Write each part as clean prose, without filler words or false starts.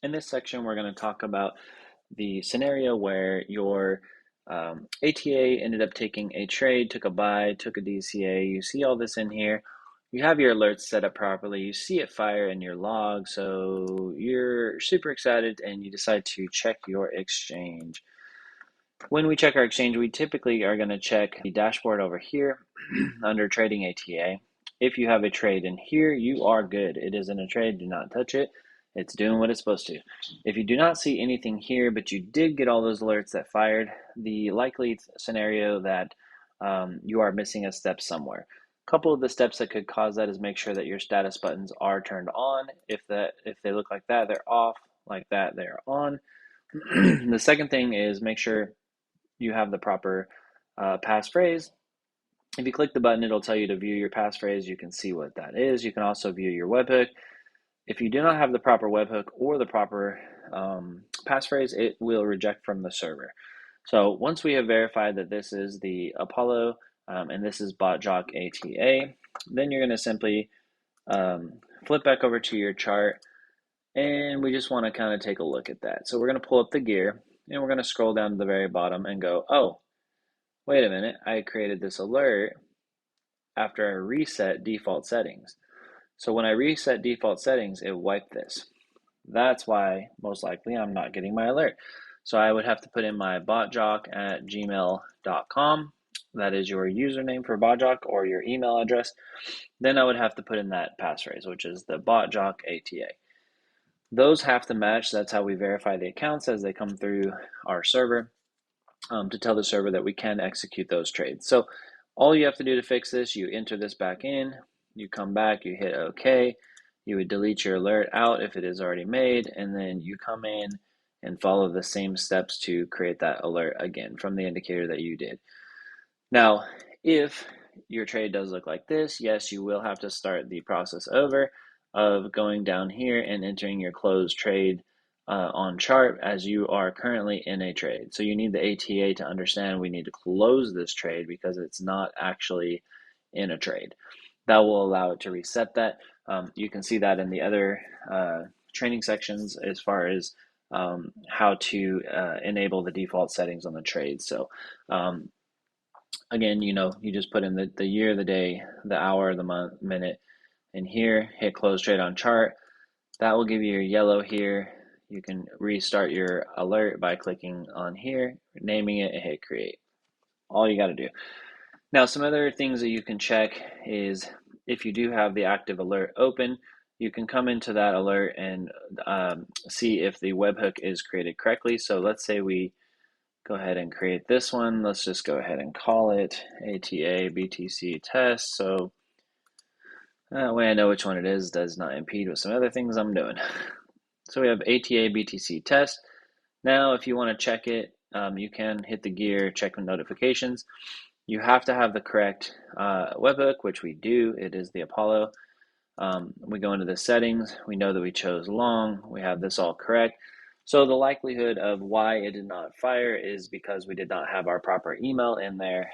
In this section, we're going to talk about the scenario where your ATA ended up taking a trade, took a buy, took a DCA. You see all this in here. You have your alerts set up properly. You see it fire in your log, so you're super excited and you decide to check your exchange. When we check our exchange, we typically are going to check the dashboard over here under trading ATA. If you have a trade in here, you are good. It isn't a trade, do not touch it. It's doing what it's supposed to. If you do not see anything here, but you did get all those alerts that fired, the likely scenario that you are missing a step somewhere. A couple of the steps that could cause that is make sure that your status buttons are turned on. If they look like that, they're off. Like that, they're on. The second thing is make sure you have the proper passphrase. If you click the button, it'll tell you to view your passphrase. You can see what that is. You can also view your webhook. If you do not have the proper webhook or the proper passphrase, it will reject from the server. So once we have verified that this is the Apollo and this is BotJok ATA, then you're going to simply flip back over to your chart, and we just want to kind of take a look at that. So we're going to pull up the gear, and we're going to scroll down to the very bottom and go, oh, wait a minute, I created this alert after I reset default settings. So when I reset default settings, it wiped this. That's why most likely I'm not getting my alert. So I would have to put in my botjok@gmail.com. That is your username for BotJok or your email address. Then I would have to put in that passphrase, which is the BotJok ATA. Those have to match. That's how we verify the accounts as they come through our server. To tell the server that we can execute those trades. So all you have to do to fix this, you enter this back in, you come back, you hit OK, you would delete your alert out if it is already made, and then you come in and follow the same steps to create that alert again from the indicator that you did. Now, if your trade does look like this, yes, you will have to start the process over of going down here and entering your closed trade on chart as you are currently in a trade. So you need the ATA to understand we need to close this trade because it's not actually in a trade. That will allow it to reset that. You can see that in the other training sections as far as how to enable the default settings on the trade. So again, you just put in the year, the day, the hour, the month, minute, and here, hit close trade on chart. That will give you your yellow here. You can restart your alert by clicking on here, naming it, and hit create. All you got to do. Now, some other things that you can check is if you do have the active alert open, you can come into that alert and see if the webhook is created correctly. So let's say we go ahead and create this one. Let's just go ahead and call it ATA BTC test. So that way I know which one it is, does not impede with some other things I'm doing. So we have ATA BTC test. Now, if you want to check it, you can hit the gear, check notifications. You have to have the correct webhook, which we do. It is the Apollo. We go into the settings. We know that we chose long. We have this all correct. So the likelihood of why it did not fire is because we did not have our proper email in there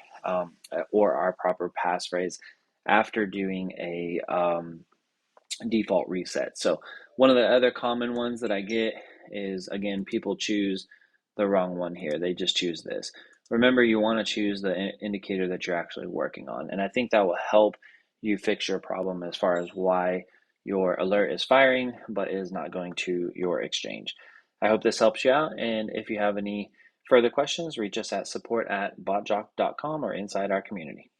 or our proper passphrase after doing a default reset. So one of the other common ones that I get is, again, people choose the wrong one here. They just choose this. Remember, you want to choose the indicator that you're actually working on. And I think that will help you fix your problem as far as why your alert is firing but is not going to your exchange. I hope this helps you out. And if you have any further questions, reach us at support@botjok.com or inside our community.